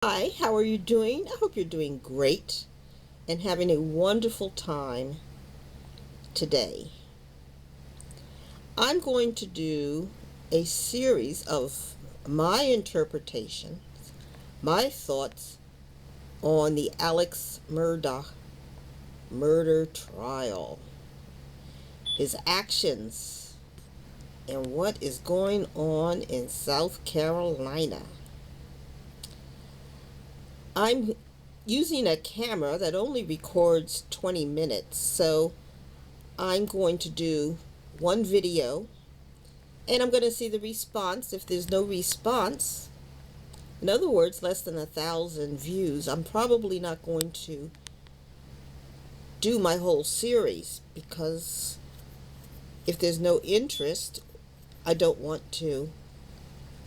Hi, how are you doing? I hope you're doing great and having a wonderful time today. I'm going to do a series of my interpretation, my thoughts on the Alex Murdaugh murder trial, his actions, and what is going on in South Carolina. I'm using a camera that only records 20 minutes, so I'm going to do one video and I'm going to see the response. If there's no response, in other words, less than 1,000 views, I'm probably not going to do my whole series because if there's no interest, I don't want to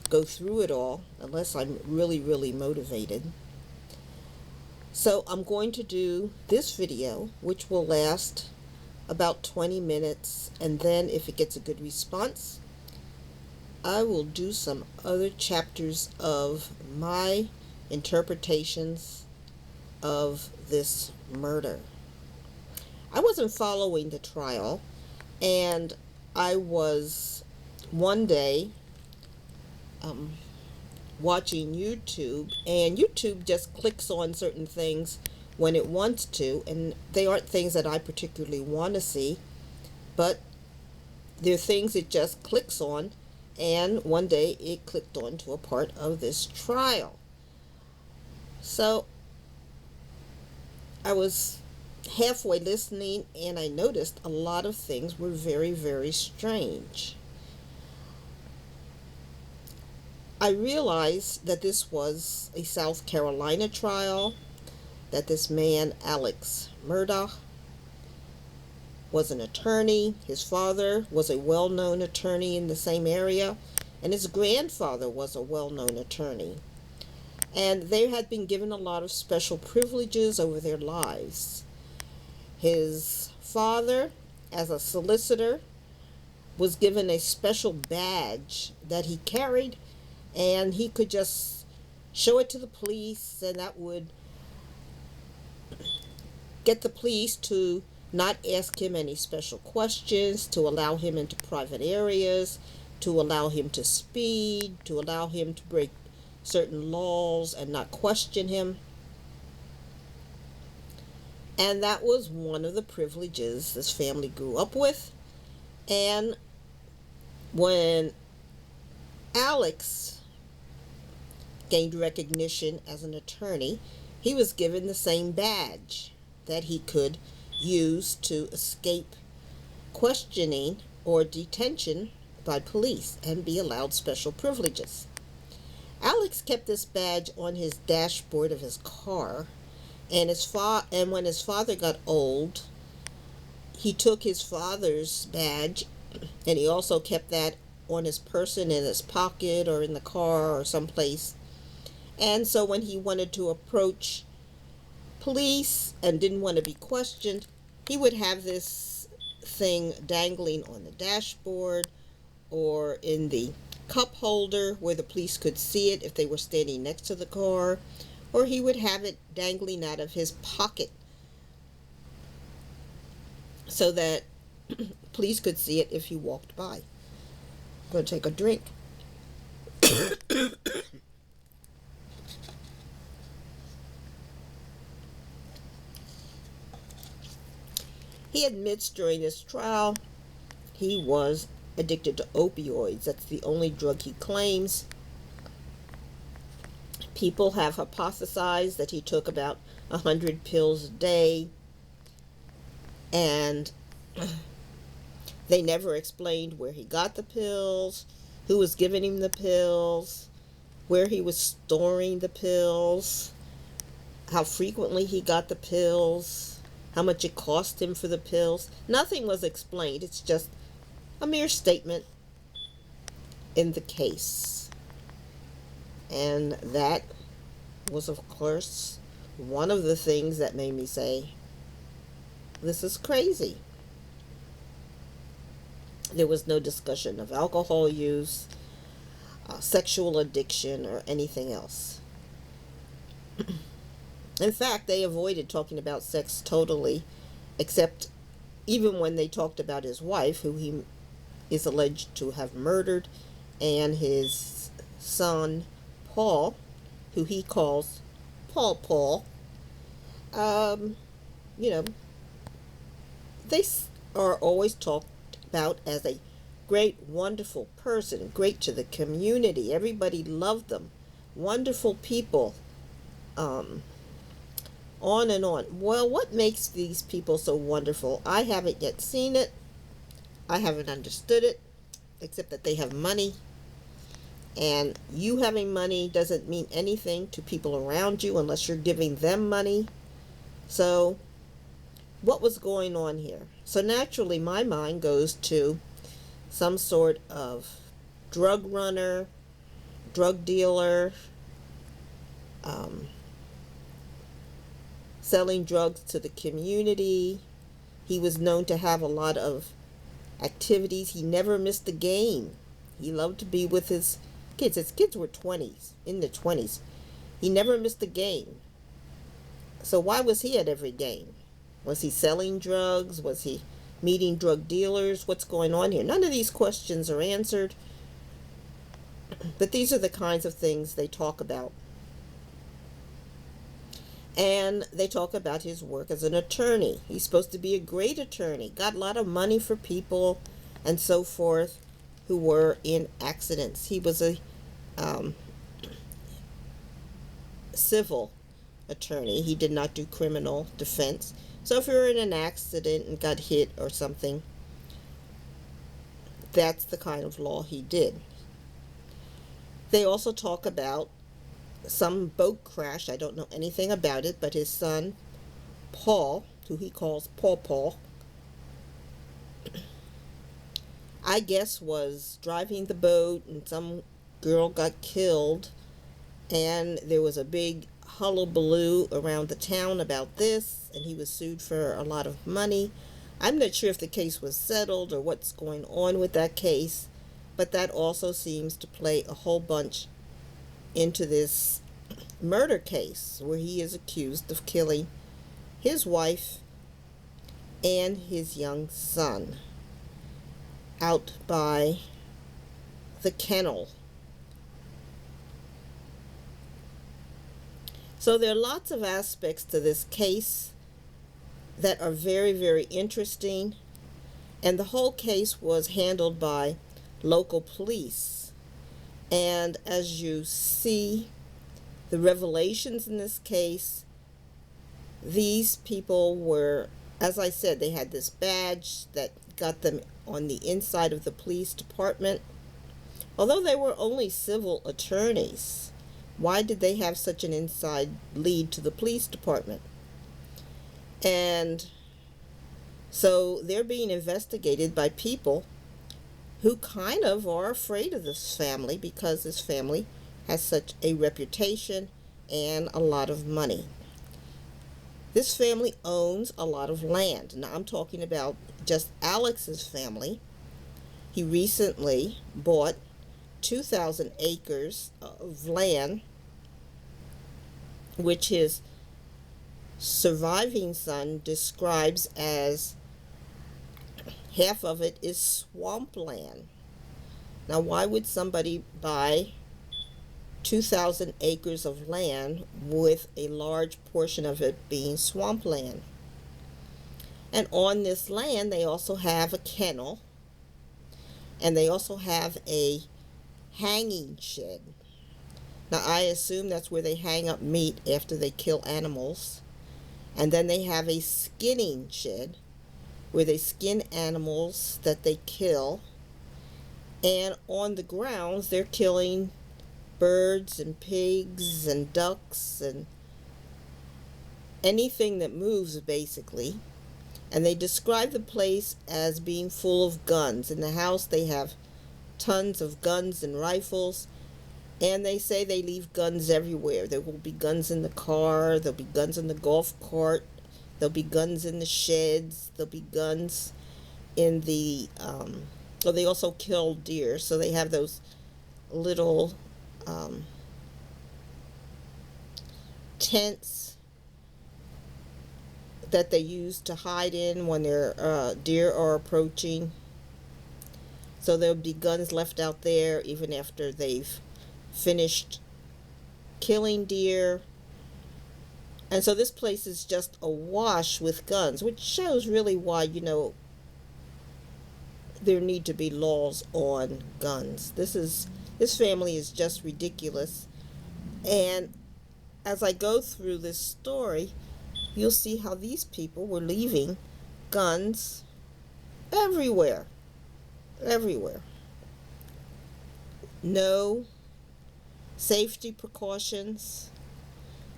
go through it all unless I'm really, really motivated. So I'm going to do this video, which will last about 20 minutes, and then if it gets a good response, I will do some other chapters of my interpretations of this murder. I wasn't following the trial, and I was one day watching YouTube, and YouTube just clicks on certain things when it wants to, and they aren't things that I particularly want to see, but they're things it just clicks on, and one day it clicked on to a part of this trial. So I was halfway listening, and I noticed a lot of things were very, very strange. I realized that this was a South Carolina trial, that this man, Alex Murdaugh, was an attorney. His father was a well-known attorney in the same area, and his grandfather was a well-known attorney. And they had been given a lot of special privileges over their lives. His father, as a solicitor, was given a special badge that he carried, and he could just show it to the police, and that would get the police to not ask him any special questions, to allow him into private areas, to allow him to speed, to allow him to break certain laws and not question him. And that was one of the privileges this family grew up with. And when Alex gained recognition as an attorney, he was given the same badge that he could use to escape questioning or detention by police and be allowed special privileges. Alex kept this badge on his dashboard of his car, and when his father got old, he took his father's badge, and he also kept that on his person, in his pocket or in the car or someplace. And so when he wanted to approach police and didn't want to be questioned, he would have this thing dangling on the dashboard or in the cup holder where the police could see it if they were standing next to the car, or he would have it dangling out of his pocket so that police could see it if he walked by. I'm going to take a drink. He admits during this trial he was addicted to opioids. That's the only drug he claims. People have hypothesized that he took about 100 pills a day, and they never explained where he got the pills, who was giving him the pills, where he was storing the pills, how frequently he got the pills, how much it cost him for the pills. Nothing was explained. It's just a mere statement in the case. And that was, of course, one of the things that made me say, this is crazy. There was no discussion of alcohol use, sexual addiction, or anything else. In fact, they avoided talking about sex totally, except even when they talked about his wife, who he is alleged to have murdered, and his son, Paul, who he calls Paul. Um, you know, they are always talked about as a great, wonderful person, great to the community. Everybody loved them. Wonderful people. Um, on and on. Well, what makes these people so wonderful? I haven't yet seen it. I haven't understood it, except that they have money. And you having money doesn't mean anything to people around you unless you're giving them money. So, what was going on here? So, naturally, my mind goes to some sort of drug runner, drug dealer, um, selling drugs to the community. He was known to have a lot of activities. He never missed a game. He loved to be with his kids. His kids were 20s, in the 20s. He never missed a game. So why was he at every game? Was he selling drugs? Was he meeting drug dealers? What's going on here? None of these questions are answered. But these are the kinds of things they talk about. And they talk about his work as an attorney. He's supposed to be a great attorney, got a lot of money for people and so forth who were in accidents. He was a civil attorney. He did not do criminal defense. So if you're in an accident and got hit or something, that's the kind of law he did. They also talk about some boat crash. I don't know anything about it, but his son, Paul, who he calls Paul, I guess was driving the boat and some girl got killed, and there was a big hullabaloo around the town about this, and he was sued for a lot of money. I'm not sure if the case was settled or what's going on with that case, but that also seems to play a whole bunch into this murder case where he is accused of killing his wife and his young son out by the kennel. So there are lots of aspects to this case that are very, very interesting, and the whole case was handled by local police. And as you see the revelations in this case, these people were, as I said, they had this badge that got them on the inside of the police department. Although they were only civil attorneys, why did they have such an inside lead to the police department? And so they're being investigated by people who kind of are afraid of this family because this family has such a reputation and a lot of money. This family owns a lot of land. Now I'm talking about just Alex's family. He recently bought 2,000 acres of land, which his surviving son describes as half of it is swampland. Now, why would somebody buy 2,000 acres of land with a large portion of it being swampland? And on this land, they also have a kennel, and they also have a hanging shed. Now, I assume that's where they hang up meat after they kill animals. And then they have a skinning shed where they skin animals that they kill. And on the grounds, they're killing birds and pigs and ducks and anything that moves, basically. And they describe the place as being full of guns. In the house, they have tons of guns and rifles. And they say they leave guns everywhere. There will be guns in the car. There'll be guns in the golf cart. There'll be guns in the sheds. There'll be guns in the... well, they also kill deer. So they have those little tents that they use to hide in when their deer are approaching. So there'll be guns left out there even after they've finished killing deer. And so this place is just awash with guns, which shows really why, there need to be laws on guns. This family is just ridiculous. And as I go through this story, you'll see how these people were leaving guns everywhere. Everywhere. No safety precautions.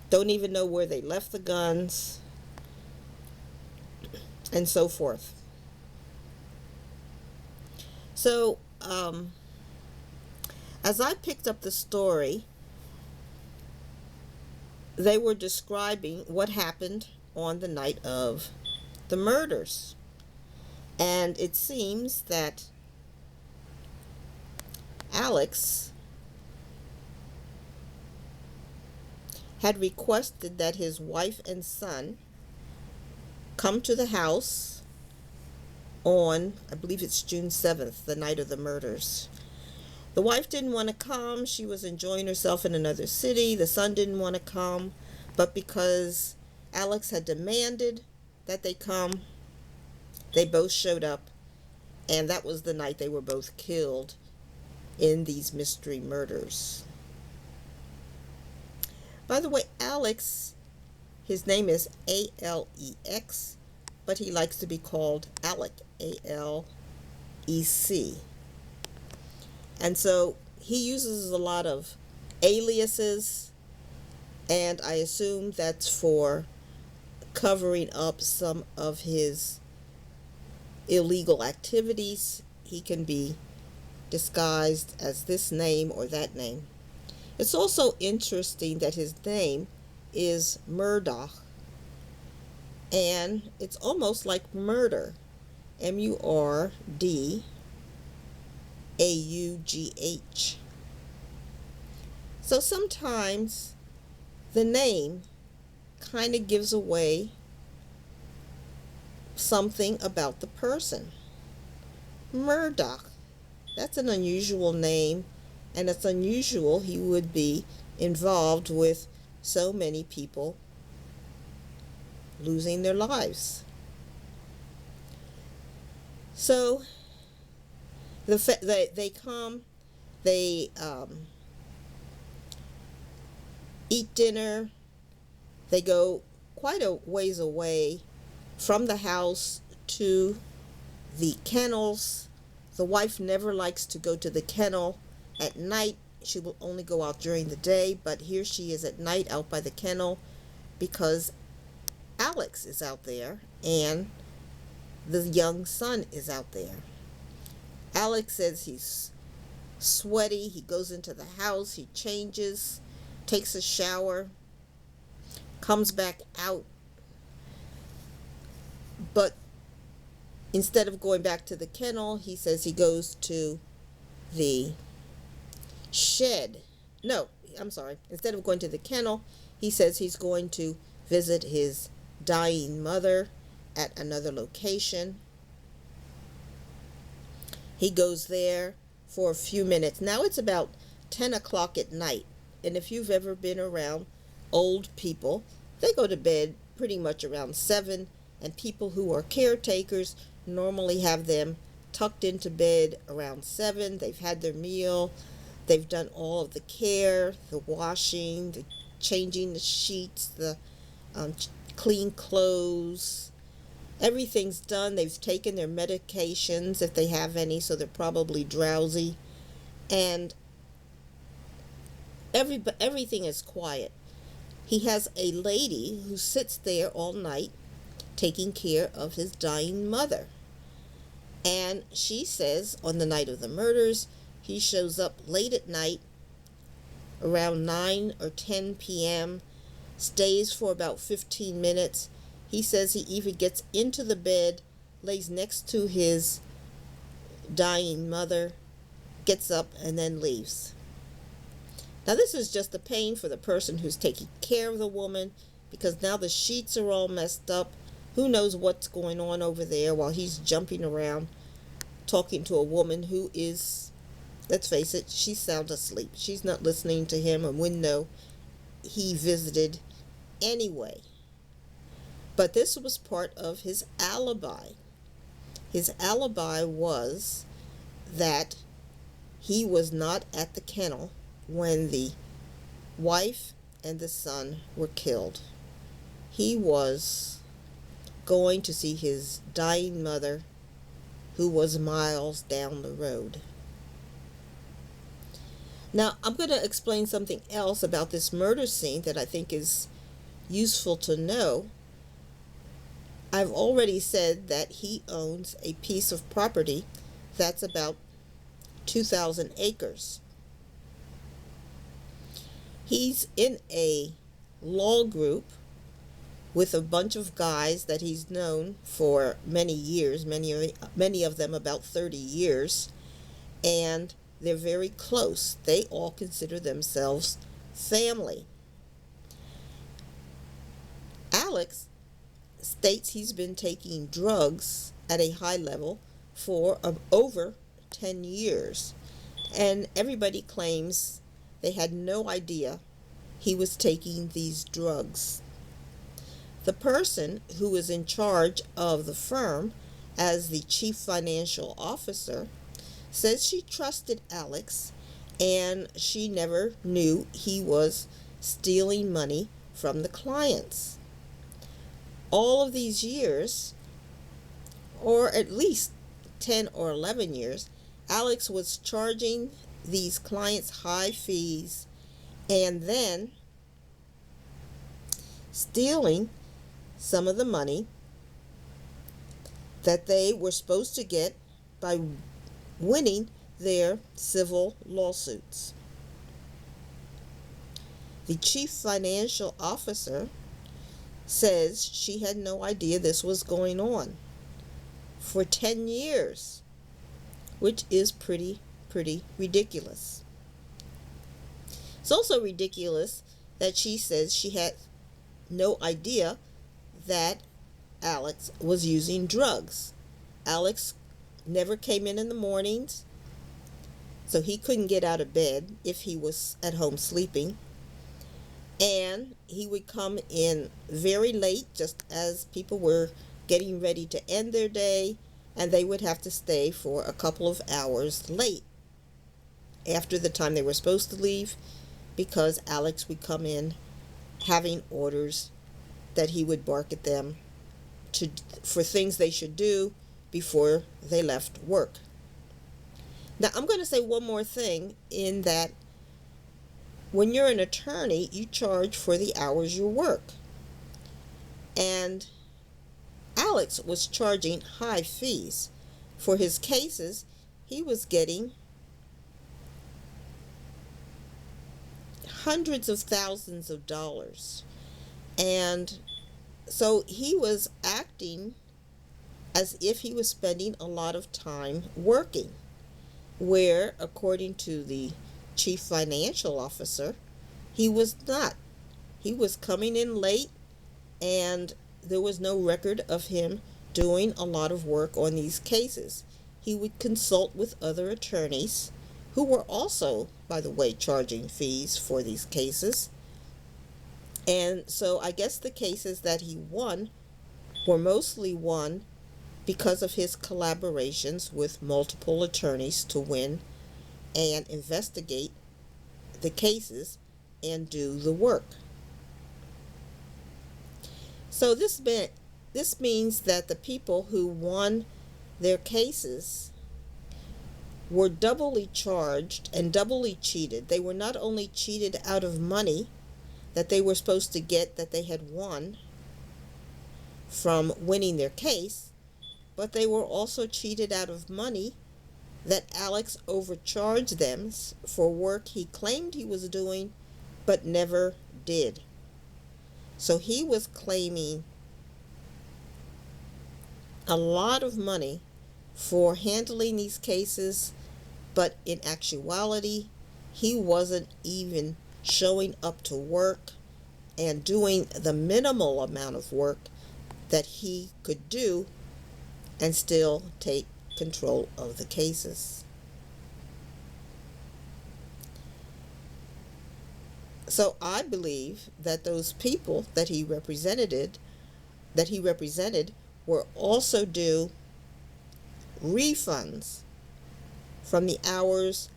Don't even know where they left the guns. And so forth. So, as I picked up the story, they were describing what happened on the night of the murders. And it seems that Alex had requested that his wife and son come to the house on, I believe it's June 7th, the night of the murders. The wife didn't want to come. She was enjoying herself in another city. The son didn't want to come. But because Alex had demanded that they come, they both showed up. And that was the night they were both killed in these mystery murders. By the way, Alex, his name is Alex, but he likes to be called Alec, A-L-E-C. And so he uses a lot of aliases, and I assume that's for covering up some of his illegal activities. He can be disguised as this name or that name. It's also interesting that his name is Murdaugh, and it's almost like murder, Murdaugh. So sometimes the name kind of gives away something about the person. Murdaugh, that's an unusual name, and it's unusual he would be involved with so many people losing their lives. So they come, they eat dinner, they go quite a ways away from the house to the kennels. The wife never likes to go to the kennel at night. She will only go out during the day, but here she is at night out by the kennel because Alex is out there and the young son is out there. Alex says he's sweaty. He goes into the house, he changes, takes a shower, comes back out. But instead of going back to the kennel, he says he goes to the shed. No, I'm sorry. Instead of going to the kennel, he says he's going to visit his dying mother at another location. He goes there for a few minutes. Now it's about 10 o'clock at night. And if you've ever been around old people, they go to bed pretty much around 7. And people who are caretakers normally have them tucked into bed around 7. They've had their meal. They've done all of the care, the washing, the changing the sheets, the clean clothes. Everything's done. They've taken their medications if they have any, so they're probably drowsy. And everything is quiet. He has a lady who sits there all night taking care of his dying mother. And she says on the night of the murders, he shows up late at night, around 9 or 10 p.m., stays for about 15 minutes. He says he even gets into the bed, lays next to his dying mother, gets up, and then leaves. Now, this is just a pain for the person who's taking care of the woman, because now the sheets are all messed up. Who knows what's going on over there while he's jumping around talking to a woman who is, let's face it, she's sound asleep. She's not listening to him and wouldn't know he visited anyway. But this was part of his alibi. His alibi was that he was not at the kennel when the wife and the son were killed. He was going to see his dying mother, who was miles down the road. Now, I'm going to explain something else about this murder scene that I think is useful to know. I've already said that he owns a piece of property that's about 2,000 acres. He's in a law group with a bunch of guys that he's known for many years, many of them about 30 years, and they're very close. They all consider themselves family. Alex states he's been taking drugs at a high level for over 10 years, and everybody claims they had no idea he was taking these drugs. The person who is in charge of the firm as the chief financial officer says she trusted Alex and she never knew he was stealing money from the clients. All of these years, or at least 10 or 11 years, Alex was charging these clients high fees and then stealing some of the money that they were supposed to get by winning their civil lawsuits. The chief financial officer says she had no idea this was going on for 10 years, which is pretty ridiculous. It's also ridiculous that she says she had no idea that Alex was using drugs. Alex never came in the mornings, so he couldn't get out of bed if he was at home sleeping. And he would come in very late, just as people were getting ready to end their day, and they would have to stay for a couple of hours late after the time they were supposed to leave, because Alex would come in having orders that he would bark at them for things they should do before they left work. Now, I'm going to say one more thing, in that when you're an attorney, you charge for the hours you work. And Alex was charging high fees. For his cases, he was getting hundreds of thousands of dollars. And so he was acting as if he was spending a lot of time working, where, according to the chief financial officer, he was not. He was coming in late, and there was no record of him doing a lot of work on these cases. He would consult with other attorneys who were also, by the way, charging fees for these cases. And so I guess the cases that he won were mostly won because of his collaborations with multiple attorneys to win and investigate the cases and do the work. So this means that the people who won their cases were doubly charged and doubly cheated. They were not only cheated out of money that they were supposed to get, that they had won from winning their case, but they were also cheated out of money that Alex overcharged them for work he claimed he was doing but never did. So he was claiming a lot of money for handling these cases, but in actuality, he wasn't even showing up to work and doing the minimal amount of work that he could do and still take control of the cases. So I believe that those people that he represented were also due refunds from the hours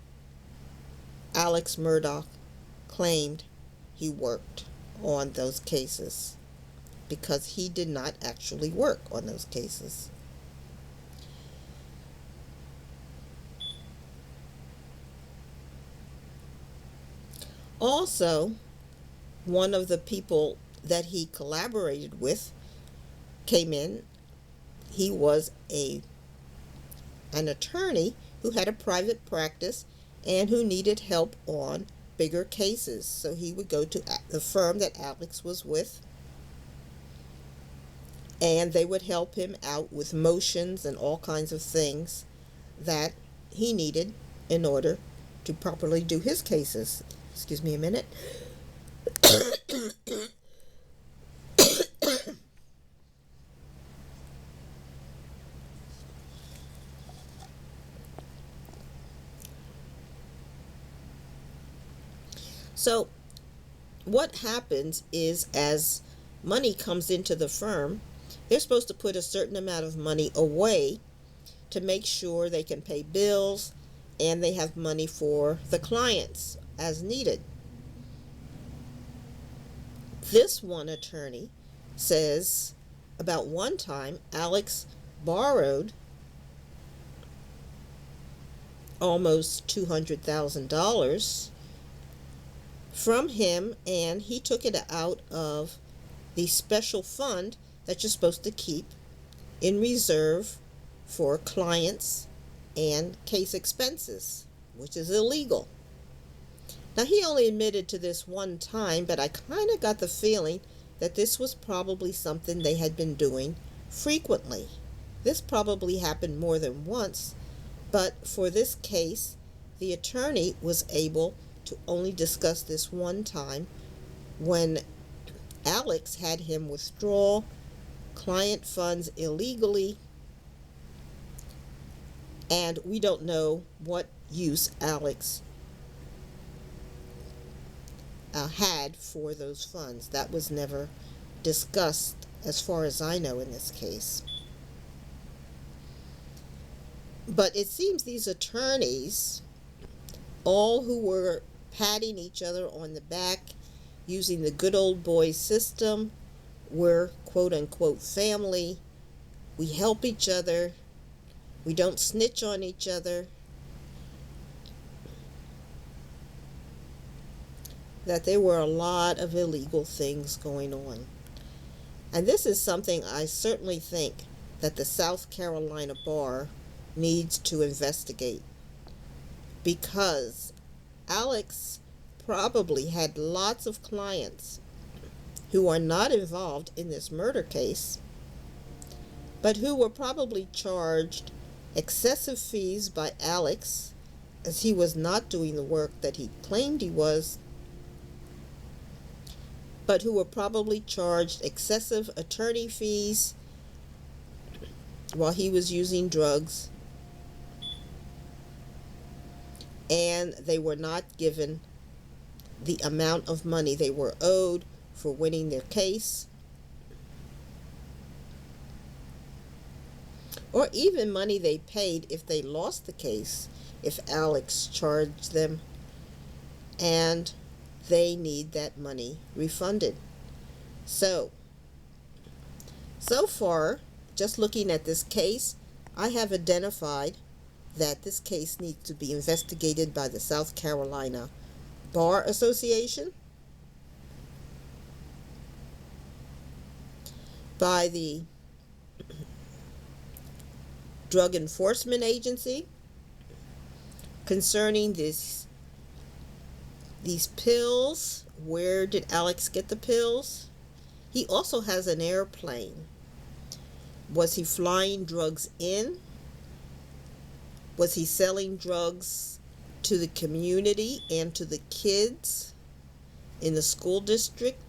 Alex Murdaugh claimed he worked on those cases, because he did not actually work on those cases. Also, one of the people that he collaborated with came in. He was an attorney who had a private practice and who needed help on bigger cases. So he would go to the firm that Alex was with, and they would help him out with motions and all kinds of things that he needed in order to properly do his cases. Excuse me a minute. So what happens is, as money comes into the firm, they're supposed to put a certain amount of money away to make sure they can pay bills and they have money for the clients as needed. This one attorney says about one time Alex borrowed almost $200,000 from him, and he took it out of the special fund that you're supposed to keep in reserve for clients and case expenses, which is illegal. Now, he only admitted to this one time, but I kind of got the feeling that this was probably something they had been doing frequently. This probably happened more than once, but for this case, the attorney was able to only discuss this one time when Alex had him withdraw client funds illegally, and we don't know what use Alex had for those funds. That was never discussed as far as I know in this case. But it seems these attorneys, all who were patting each other on the back using the good old boy system, were quote unquote family. We help each other. We don't snitch on each other. That there were a lot of illegal things going on. And this is something I certainly think that the South Carolina bar needs to investigate, because Alex probably had lots of clients who are not involved in this murder case, but who were probably charged excessive fees by Alex, as he was not doing the work that he claimed he was, but who were probably charged excessive attorney fees while he was using drugs, and they were not given the amount of money they were owed for winning their case, or even money they paid if they lost the case, if Alex charged them, and they need that money refunded. So far, just looking at this case, I have identified that this case needs to be investigated by the South Carolina Bar Association, by the Drug Enforcement Agency concerning these pills. Where did Alex get the pills? He also has an airplane. Was he flying drugs in? Was he selling drugs to the community and to the kids? in the school district